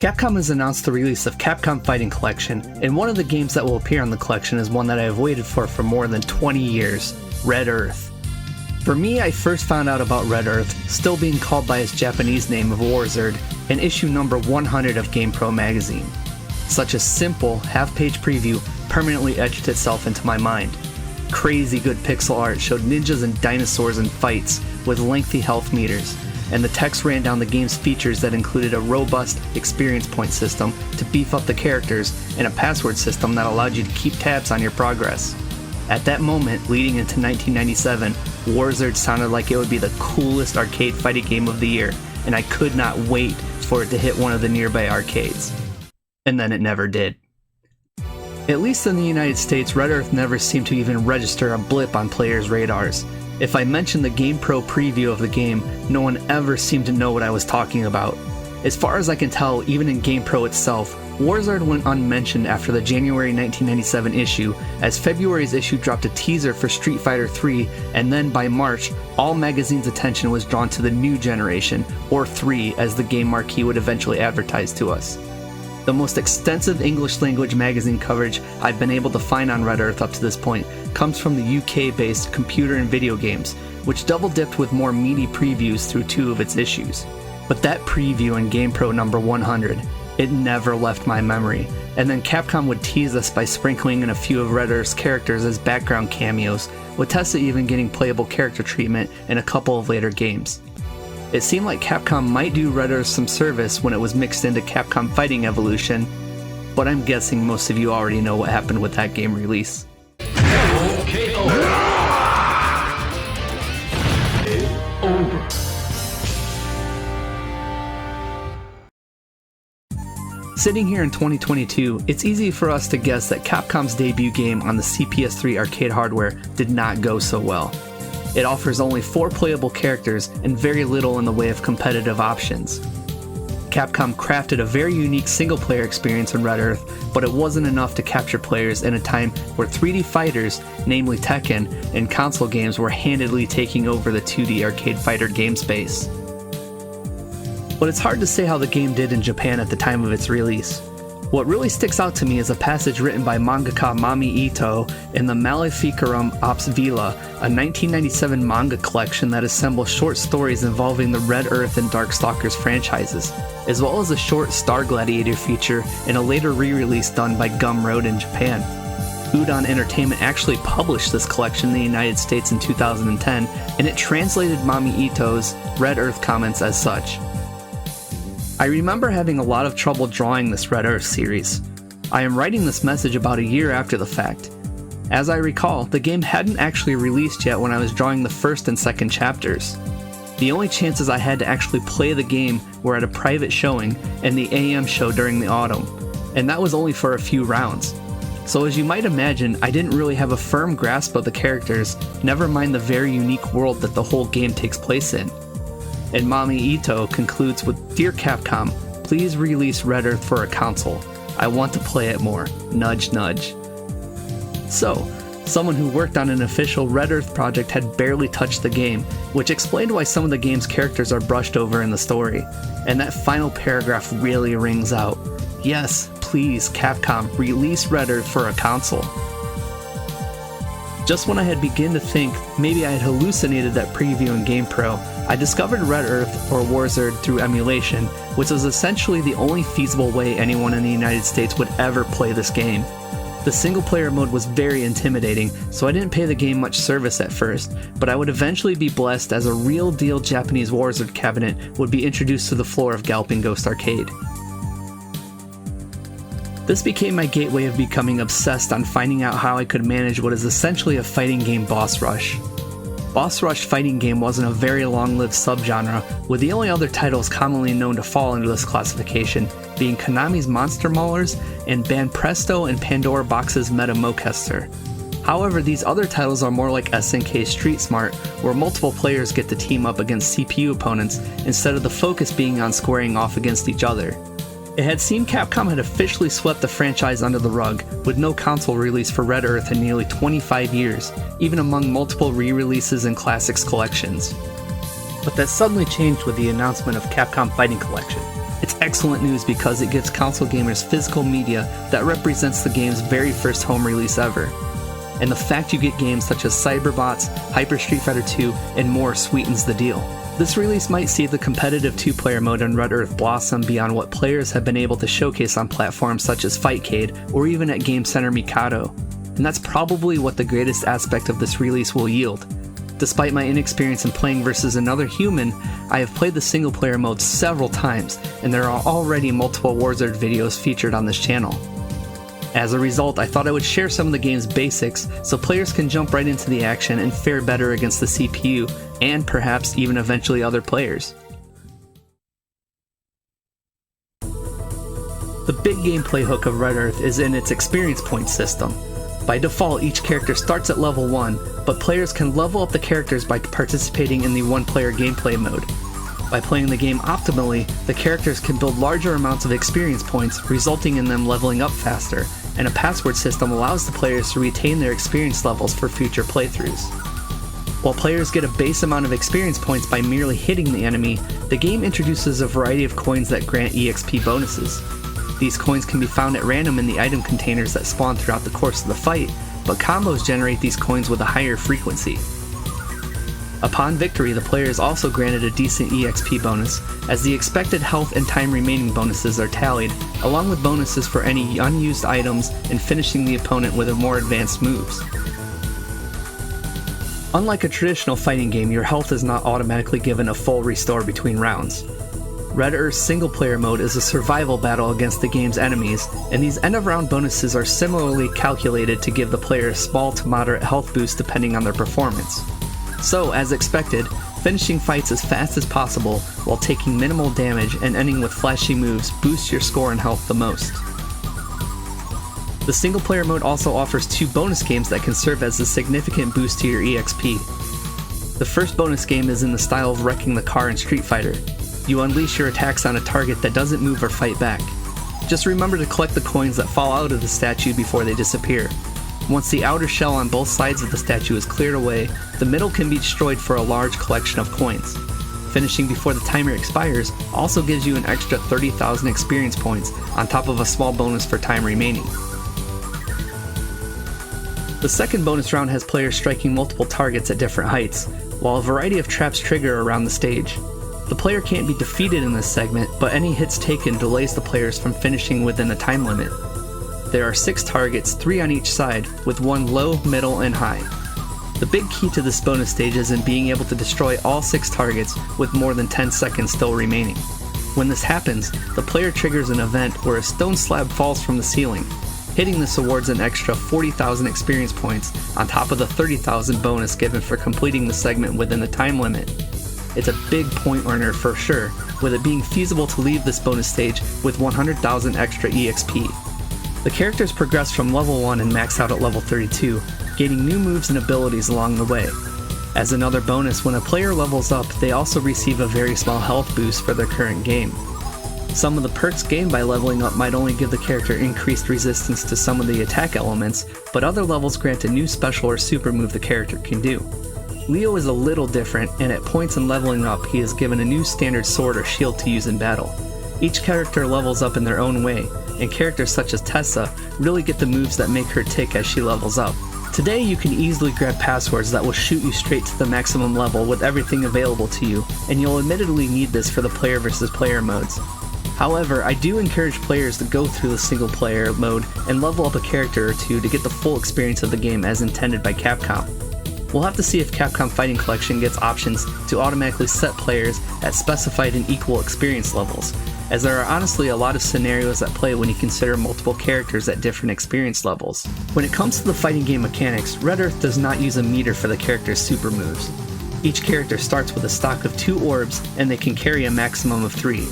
Capcom has announced the release of Capcom Fighting Collection, and one of the games that will appear on the collection is one that I have waited for more than 20 years, Red Earth. For me, I first found out about Red Earth, still being called by its Japanese name of Warzard, in issue number 100 of GamePro magazine. Such a simple, half-page preview permanently etched itself into my mind. Crazy good pixel art showed ninjas and dinosaurs in fights with lengthy health meters, and the text ran down the game's features that included a robust experience point system to beef up the characters and a password system that allowed you to keep tabs on your progress. At that moment, leading into 1997, Warzard sounded like it would be the coolest arcade fighting game of the year, and I could not wait for it to hit one of the nearby arcades. And then it never did. At least in the United States, Red Earth never seemed to even register a blip on players' radars. If I mentioned the GamePro preview of the game, no one ever seemed to know what I was talking about. As far as I can tell, even in GamePro itself, Warzard went unmentioned after the January 1997 issue, as February's issue dropped a teaser for Street Fighter III, and then by March, all magazine's attention was drawn to the new generation, or 3 as the game marquee would eventually advertise to us. The most extensive English-language magazine coverage I've been able to find on Red Earth up to this point comes from the UK-based Computer and Video Games, which double-dipped with more meaty previews through 2 of its issues. But that preview in GamePro number 100, it never left my memory, and then Capcom would tease us by sprinkling in a few of Red Earth's characters as background cameos, with Tessa even getting playable character treatment in a couple of later games. It seemed like Capcom might do Red Earth some service when it was mixed into Capcom Fighting Evolution, but I'm guessing most of you already know what happened with that game release. Sitting here in 2022, it's easy for us to guess that Capcom's debut game on the CPS3 arcade hardware did not go so well. It offers only 4 playable characters and very little in the way of competitive options. Capcom crafted a very unique single-player experience in Red Earth, but it wasn't enough to capture players in a time where 3D fighters, namely Tekken, and console games were handedly taking over the 2D arcade fighter game space. But it's hard to say how the game did in Japan at the time of its release. What really sticks out to me is a passage written by mangaka Mami Ito in the Maleficarum Ops Villa, a 1997 manga collection that assembles short stories involving the Red Earth and Darkstalkers franchises, as well as a short Star Gladiator feature in a later re-release done by Gumroad in Japan. Udon Entertainment actually published this collection in the United States in 2010, and it translated Mami Ito's Red Earth comments as such. I remember having a lot of trouble drawing this Red Earth series. I am writing this message about a year after the fact. As I recall, the game hadn't actually released yet when I was drawing the first and second chapters. The only chances I had to actually play the game were at a private showing and the AM show during the autumn, and that was only for a few rounds. So as you might imagine, I didn't really have a firm grasp of the characters, never mind the very unique world that the whole game takes place in. And Mami Ito concludes with, "Dear Capcom, please release Red Earth for a console. I want to play it more. Nudge, nudge." So, someone who worked on an official Red Earth project had barely touched the game, which explained why some of the game's characters are brushed over in the story. And that final paragraph really rings out. Yes, please, Capcom, release Red Earth for a console. Just when I had begun to think maybe I had hallucinated that preview in GamePro, I discovered Red Earth, or Warzard, through emulation, which was essentially the only feasible way anyone in the United States would ever play this game. The single-player mode was very intimidating, so I didn't pay the game much service at first, but I would eventually be blessed as a real-deal Japanese Warzard cabinet would be introduced to the floor of Galloping Ghost Arcade. This became my gateway of becoming obsessed on finding out how I could manage what is essentially a fighting game boss rush. Boss rush fighting game wasn't a very long-lived subgenre, with the only other titles commonly known to fall into this classification being Konami's Monster Maulers and Banpresto and Pandora Box's Meta Mokester. However, these other titles are more like SNK Street Smart, where multiple players get to team up against CPU opponents instead of the focus being on squaring off against each other. It had seemed Capcom had officially swept the franchise under the rug, with no console release for Red Earth in nearly 25 years, even among multiple re-releases and classics collections. But that suddenly changed with the announcement of Capcom Fighting Collection, It's excellent news because it gives console gamers physical media that represents the game's very first home release ever. And the fact you get games such as Cyberbots, Hyper Street Fighter 2, and more sweetens the deal. This release might see the competitive 2-player mode in Red Earth blossom beyond what players have been able to showcase on platforms such as Fightcade or even at Game Center Mikado. And that's probably what the greatest aspect of this release will yield. Despite my inexperience in playing versus another human, I have played the single-player mode several times, and there are already multiple Warzard videos featured on this channel. As a result, I thought I would share some of the game's basics so players can jump right into the action and fare better against the CPU, and perhaps even eventually other players. The big gameplay hook of Red Earth is in its experience point system. By default, each character starts at level 1, but players can level up the characters by participating in the one-player gameplay mode. By playing the game optimally, the characters can build larger amounts of experience points, resulting in them leveling up faster, and a password system allows the players to retain their experience levels for future playthroughs. While players get a base amount of experience points by merely hitting the enemy, the game introduces a variety of coins that grant EXP bonuses. These coins can be found at random in the item containers that spawn throughout the course of the fight, but combos generate these coins with a higher frequency. Upon victory, the player is also granted a decent EXP bonus, as the expected health and time remaining bonuses are tallied, along with bonuses for any unused items and finishing the opponent with more advanced moves. Unlike a traditional fighting game, your health is not automatically given a full restore between rounds. Red Earth's single-player mode is a survival battle against the game's enemies, and these end-of-round bonuses are similarly calculated to give the player a small to moderate health boost depending on their performance. So, as expected, finishing fights as fast as possible while taking minimal damage and ending with flashy moves boosts your score and health the most. The single-player mode also offers 2 bonus games that can serve as a significant boost to your EXP. The first bonus game is in the style of wrecking the car in Street Fighter. You unleash your attacks on a target that doesn't move or fight back. Just remember to collect the coins that fall out of the statue before they disappear. Once the outer shell on both sides of the statue is cleared away, the middle can be destroyed for a large collection of coins. Finishing before the timer expires also gives you an extra 30,000 experience points on top of a small bonus for time remaining. The second bonus round has players striking multiple targets at different heights, while a variety of traps trigger around the stage. The player can't be defeated in this segment, but any hits taken delays the players from finishing within a time limit. There are 6 targets, 3 on each side, with 1 low, middle, and high. The big key to this bonus stage is in being able to destroy all 6 targets with more than 10 seconds still remaining. When this happens, the player triggers an event where a stone slab falls from the ceiling. Hitting this awards an extra 40,000 experience points on top of the 30,000 bonus given for completing the segment within the time limit. It's a big point earner for sure, with it being feasible to leave this bonus stage with 100,000 extra EXP. The characters progress from level 1 and max out at level 32, gaining new moves and abilities along the way. As another bonus, when a player levels up, they also receive a very small health boost for their current game. Some of the perks gained by leveling up might only give the character increased resistance to some of the attack elements, but other levels grant a new special or super move the character can do. Leo is a little different, and at points in leveling up, he is given a new standard sword or shield to use in battle. Each character levels up in their own way, and characters such as Tessa really get the moves that make her tick as she levels up. Today you can easily grab passwords that will shoot you straight to the maximum level with everything available to you, and you'll admittedly need this for the player versus player modes. However, I do encourage players to go through the single player mode and level up a character or 2 to get the full experience of the game as intended by Capcom. We'll have to see if Capcom Fighting Collection gets options to automatically set players at specified and equal experience levels, as there are honestly a lot of scenarios at play when you consider multiple characters at different experience levels. When it comes to the fighting game mechanics, Red Earth does not use a meter for the character's super moves. Each character starts with a stock of 2 orbs, and they can carry a maximum of 3.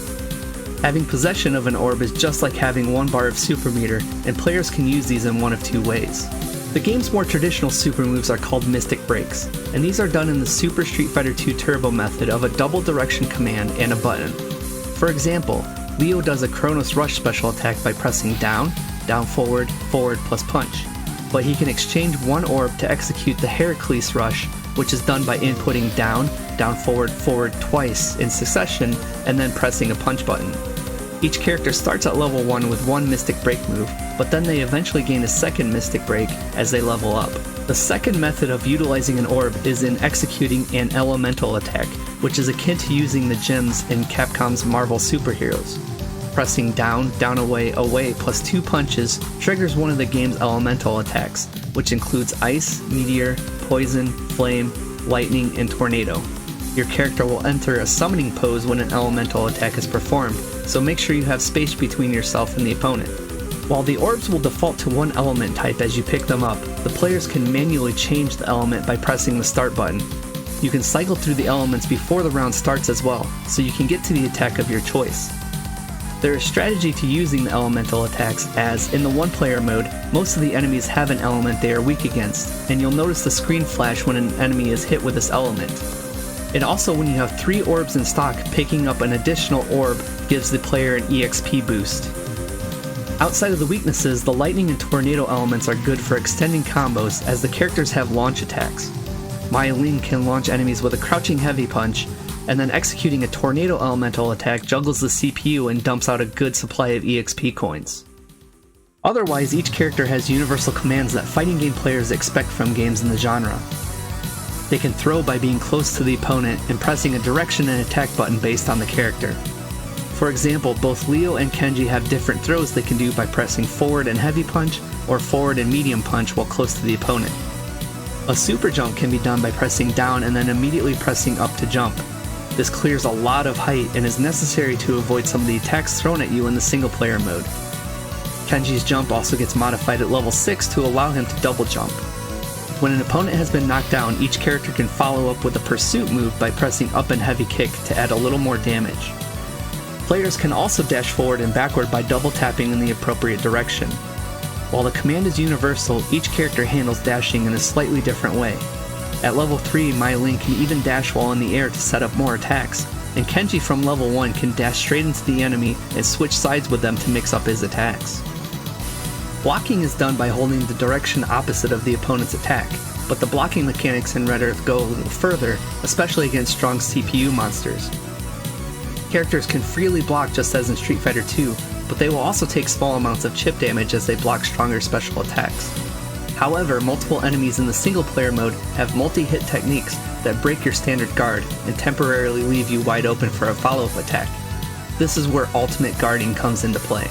Having possession of an orb is just like having 1 bar of super meter, and players can use these in one of 2 ways. The game's more traditional super moves are called Mystic Breaks, and these are done in the Super Street Fighter 2 Turbo method of a double direction command and a button. For example, Leo does a Chronos Rush special attack by pressing down, down forward, forward plus punch, but he can exchange 1 orb to execute the Heracles Rush, which is done by inputting down, down forward, forward twice in succession, and then pressing a punch button. Each character starts at level 1 with one Mystic Break move, but then they eventually gain a second Mystic Break as they level up. The second method of utilizing an orb is in executing an elemental attack, which is akin to using the gems in Capcom's Marvel superheroes. Pressing down, down, away, away plus 2 punches triggers one of the game's elemental attacks, which includes ice, meteor, poison, flame, lightning, and tornado. Your character will enter a summoning pose when an elemental attack is performed, so make sure you have space between yourself and the opponent. While the orbs will default to one element type as you pick them up, the players can manually change the element by pressing the start button. You can cycle through the elements before the round starts as well, so you can get to the attack of your choice. There is strategy to using the elemental attacks, as in the one-player mode, most of the enemies have an element they are weak against, and you'll notice the screen flash when an enemy is hit with this element. And also, when you have 3 orbs in stock, picking up an additional orb gives the player an EXP boost. Outside of the weaknesses, the lightning and tornado elements are good for extending combos as the characters have launch attacks. Mai Ling can launch enemies with a crouching heavy punch, and then executing a tornado elemental attack juggles the CPU and dumps out a good supply of EXP coins. Otherwise, each character has universal commands that fighting game players expect from games in the genre. They can throw by being close to the opponent and pressing a direction and attack button based on the character. For example, both Leo and Kenji have different throws they can do by pressing forward and heavy punch or forward and medium punch while close to the opponent. A super jump can be done by pressing down and then immediately pressing up to jump. This clears a lot of height and is necessary to avoid some of the attacks thrown at you in the single player mode. Kenji's jump also gets modified at level 6 to allow him to double jump. When an opponent has been knocked down, each character can follow up with a pursuit move by pressing up and heavy kick to add a little more damage. Players can also dash forward and backward by double tapping in the appropriate direction. While the command is universal, each character handles dashing in a slightly different way. At level 3, Mai Ling can even dash while in the air to set up more attacks, and Kenji from level 1 can dash straight into the enemy and switch sides with them to mix up his attacks. Blocking is done by holding the direction opposite of the opponent's attack, but the blocking mechanics in Red Earth go a little further, especially against strong CPU monsters. Characters can freely block just as in Street Fighter 2, but they will also take small amounts of chip damage as they block stronger special attacks. However, multiple enemies in the single player mode have multi-hit techniques that break your standard guard and temporarily leave you wide open for a follow-up attack. This is where ultimate guarding comes into play.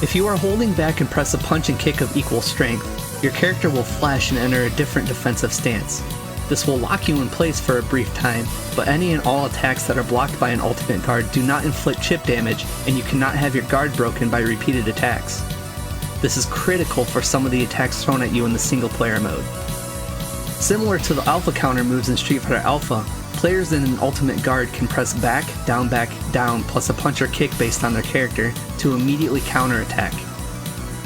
If you are holding back and press a punch and kick of equal strength, your character will flash and enter a different defensive stance. This will lock you in place for a brief time, but any and all attacks that are blocked by an ultimate guard do not inflict chip damage, and you cannot have your guard broken by repeated attacks. This is critical for some of the attacks thrown at you in the single player mode. Similar to the alpha counter moves in Street Fighter Alpha, players in an ultimate guard can press back, down, plus a punch or kick based on their character to immediately counterattack.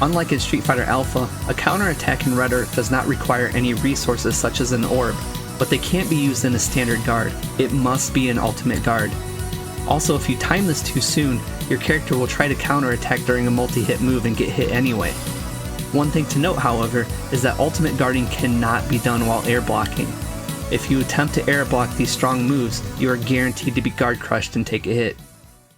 Unlike in Street Fighter Alpha, a counterattack in Red Earth does not require any resources such as an orb, but they can't be used in a standard guard. It must be an ultimate guard. Also, if you time this too soon, your character will try to counterattack during a multi-hit move and get hit anyway. One thing to note, however, is that ultimate guarding cannot be done while air blocking. If you attempt to air block these strong moves, you are guaranteed to be guard crushed and take a hit.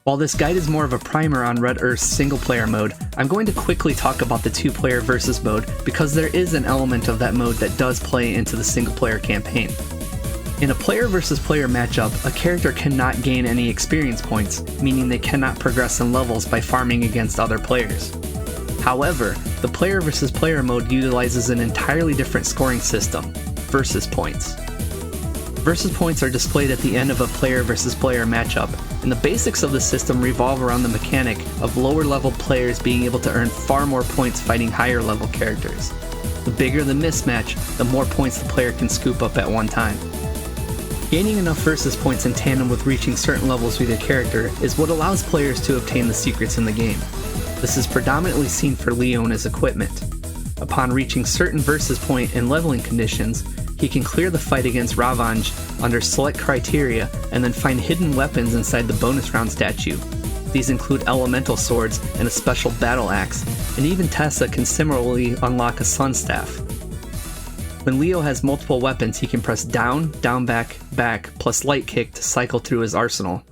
While this guide is more of a primer on Red Earth's single player mode, I'm going to quickly talk about the 2-player versus mode because there is an element of that mode that does play into the single player campaign. In a player versus player matchup, a character cannot gain any experience points, meaning they cannot progress in levels by farming against other players. However, the player versus player mode utilizes an entirely different scoring system, versus points. Versus points are displayed at the end of a player versus player matchup, and the basics of the system revolve around the mechanic of lower level players being able to earn far more points fighting higher level characters. The bigger the mismatch, the more points the player can scoop up at one time. Gaining enough versus points in tandem with reaching certain levels with your character is what allows players to obtain the secrets in the game. This is predominantly seen for Leo and his equipment. Upon reaching certain versus point and leveling conditions, he can clear the fight against Ravanj under select criteria and then find hidden weapons inside the bonus round statue. These include elemental swords and a special battle axe, and even Tessa can similarly unlock a sun staff. When Leo has multiple weapons, he can press down, back, plus light kick to cycle through his arsenal.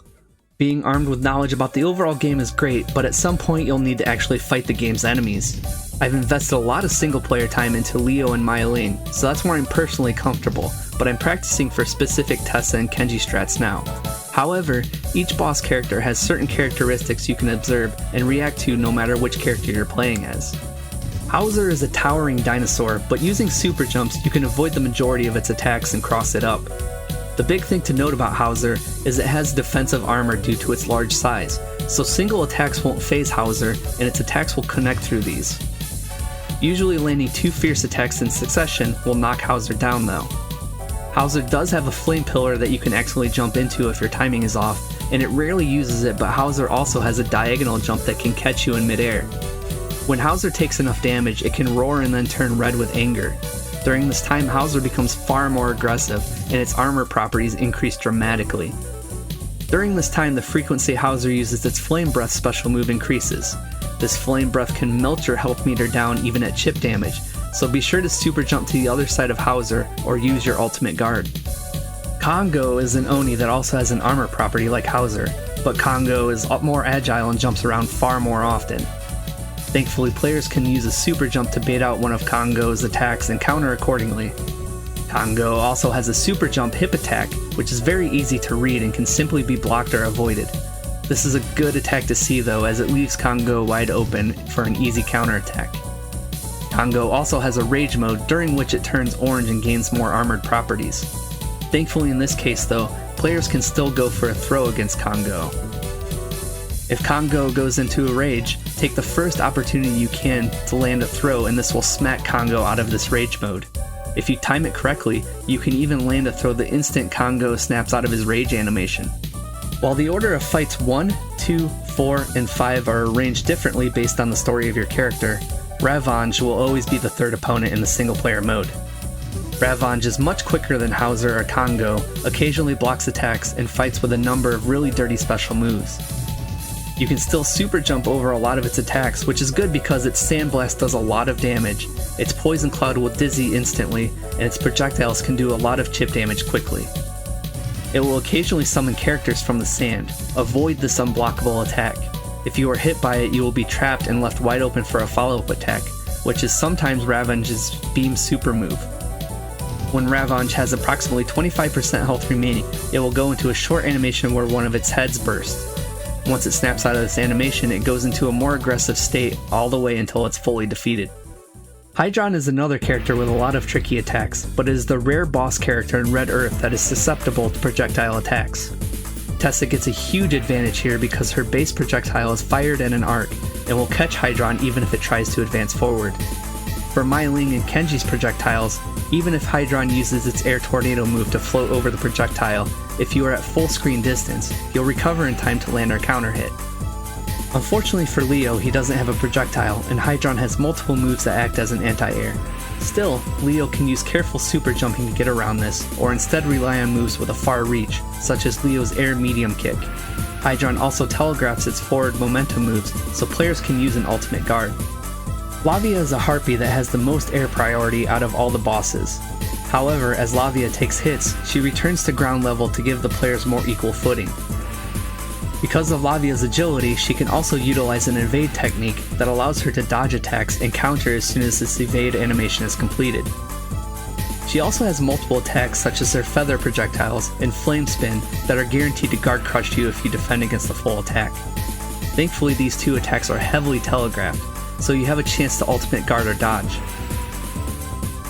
Being armed with knowledge about the overall game is great, but at some point you'll need to actually fight the game's enemies. I've invested a lot of single player time into Leo and Mei Ling, so that's where I'm personally comfortable, but I'm practicing for specific Tessa and Kenji strats now. However, each boss character has certain characteristics you can observe and react to no matter which character you're playing as. Hauser is a towering dinosaur, but using super jumps you can avoid the majority of its attacks and cross it up. The big thing to note about Hauser is it has defensive armor due to its large size, so single attacks won't phase Hauser and its attacks will connect through these. Usually landing 2 fierce attacks in succession will knock Hauser down though. Hauser does have a flame pillar that you can accidentally jump into if your timing is off, and it rarely uses it, but Hauser also has a diagonal jump that can catch you in midair. When Hauser takes enough damage, it can roar and then turn red with anger. During this time, Hauser becomes far more aggressive, and its armor properties increase dramatically. During this time, the frequency Hauser uses its Flame Breath special move increases. This Flame Breath can melt your health meter down even at chip damage, so be sure to super jump to the other side of Hauser or use your ultimate guard. Kongo is an Oni that also has an armor property like Hauser, but Kongo is more agile and jumps around far more often. Thankfully, players can use a super jump to bait out one of Kongo's attacks and counter accordingly. Kongo also has a super jump hip attack, which is very easy to read and can simply be blocked or avoided. This is a good attack to see though, as it leaves Kongo wide open for an easy counter attack. Kongo also has a rage mode during which it turns orange and gains more armored properties. Thankfully in this case though, players can still go for a throw against Kongo. If Kongo goes into a rage, take the first opportunity you can to land a throw and this will smack Kongo out of this rage mode. If you time it correctly, you can even land a throw the instant Kongo snaps out of his rage animation. While the order of fights 1, 2, 4, and 5 are arranged differently based on the story of your character, Ravange will always be the third opponent in the single player mode. Ravange is much quicker than Hauser or Kongo, occasionally blocks attacks, and fights with a number of really dirty special moves. You can still super jump over a lot of its attacks, which is good because its Sandblast does a lot of damage, its Poison Cloud will dizzy instantly, and its projectiles can do a lot of chip damage quickly. It will occasionally summon characters from the sand. Avoid this unblockable attack. If you are hit by it, you will be trapped and left wide open for a follow-up attack, which is sometimes Ravange's Beam super move. When Ravange has approximately 25% health remaining, it will go into a short animation where one of its heads bursts. Once it snaps out of this animation, it goes into a more aggressive state all the way until it's fully defeated. Hydron is another character with a lot of tricky attacks, but it is the rare boss character in Red Earth that is susceptible to projectile attacks. Tessa gets a huge advantage here because her base projectile is fired in an arc and will catch Hydron even if it tries to advance forward. For Mei Ling and Kenji's projectiles, even if Hydron uses its air tornado move to float over the projectile, if you are at full screen distance, you'll recover in time to land or counter hit. Unfortunately for Leo, he doesn't have a projectile, and Hydron has multiple moves that act as an anti-air. Still, Leo can use careful super jumping to get around this, or instead rely on moves with a far reach, such as Leo's air medium kick. Hydron also telegraphs its forward momentum moves, so players can use an ultimate guard. Lavia is a harpy that has the most air priority out of all the bosses. However, as Lavia takes hits, she returns to ground level to give the players more equal footing. Because of Lavia's agility, she can also utilize an evade technique that allows her to dodge attacks and counter as soon as this evade animation is completed. She also has multiple attacks such as her feather projectiles and flame spin that are guaranteed to guard crush you if you defend against the full attack. Thankfully, these two attacks are heavily telegraphed, so you have a chance to ultimate guard or dodge.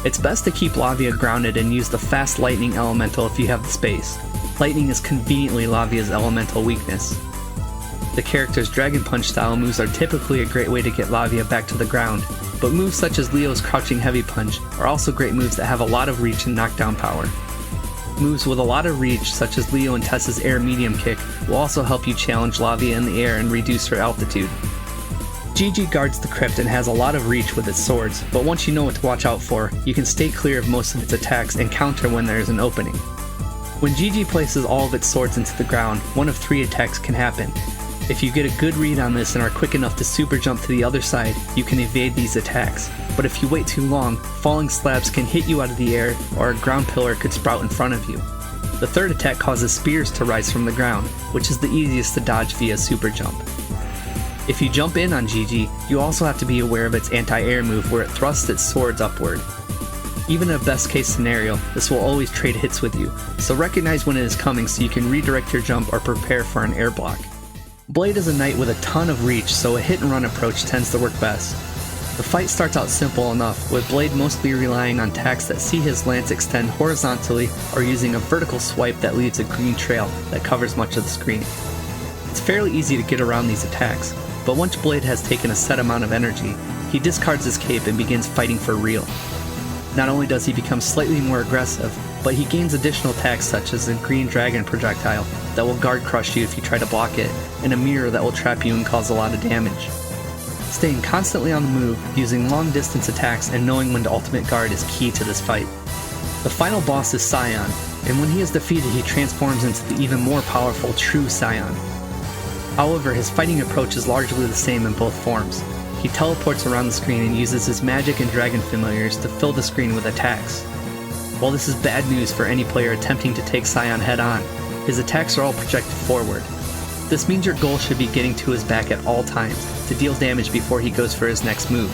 It's best to keep Lavia grounded and use the fast lightning elemental if you have the space. Lightning is conveniently Lavia's elemental weakness. The character's Dragon Punch style moves are typically a great way to get Lavia back to the ground, but moves such as Leo's Crouching Heavy Punch are also great moves that have a lot of reach and knockdown power. Moves with a lot of reach, such as Leo and Tessa's Air Medium Kick, will also help you challenge Lavia in the air and reduce her altitude. Gigi guards the crypt and has a lot of reach with its swords, but once you know what to watch out for, you can stay clear of most of its attacks and counter when there is an opening. When Gigi places all of its swords into the ground, one of 3 attacks can happen. If you get a good read on this and are quick enough to super jump to the other side, you can evade these attacks. But if you wait too long, falling slabs can hit you out of the air, or a ground pillar could sprout in front of you. The third attack causes spears to rise from the ground, which is the easiest to dodge via super jump. If you jump in on Gigi, you also have to be aware of its anti-air move where it thrusts its swords upward. Even in a best case scenario, this will always trade hits with you, so recognize when it is coming so you can redirect your jump or prepare for an air block. Blade is a knight with a ton of reach, so a hit and run approach tends to work best. The fight starts out simple enough, with Blade mostly relying on attacks that see his lance extend horizontally or using a vertical swipe that leaves a green trail that covers much of the screen. It's fairly easy to get around these attacks, but once Blade has taken a set amount of energy, he discards his cape and begins fighting for real. Not only does he become slightly more aggressive, but he gains additional attacks such as a green dragon projectile that will guard crush you if you try to block it, and a mirror that will trap you and cause a lot of damage. Staying constantly on the move, using long distance attacks, and knowing when to ultimate guard is key to this fight. The final boss is Scion, and when he is defeated he transforms into the even more powerful True Scion. However, his fighting approach is largely the same in both forms. He teleports around the screen and uses his magic and dragon familiars to fill the screen with attacks. While this is bad news for any player attempting to take Scion head on, his attacks are all projected forward. This means your goal should be getting to his back at all times to deal damage before he goes for his next move.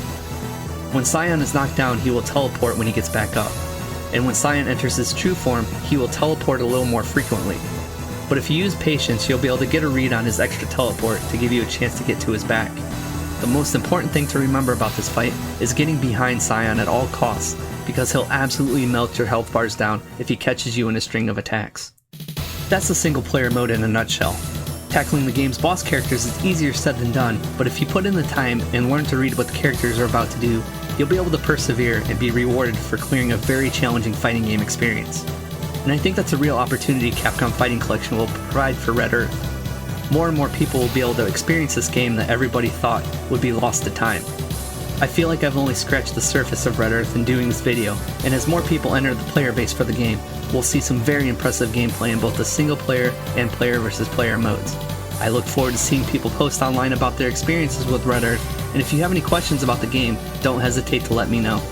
When Scion is knocked down, he will teleport when he gets back up, and when Scion enters his true form, he will teleport a little more frequently. But if you use patience, you'll be able to get a read on his extra teleport to give you a chance to get to his back. The most important thing to remember about this fight is getting behind Scion at all costs, because he'll absolutely melt your health bars down if he catches you in a string of attacks. That's the single player mode in a nutshell. Tackling the game's boss characters is easier said than done, but if you put in the time and learn to read what the characters are about to do, you'll be able to persevere and be rewarded for clearing a very challenging fighting game experience. And I think that's a real opportunity Capcom Fighting Collection will provide for Red Earth. More and more people will be able to experience this game that everybody thought would be lost to time. I feel like I've only scratched the surface of Red Earth in doing this video, and as more people enter the player base for the game, we'll see some very impressive gameplay in both the single player and player versus player modes. I look forward to seeing people post online about their experiences with Red Earth, and if you have any questions about the game, don't hesitate to let me know.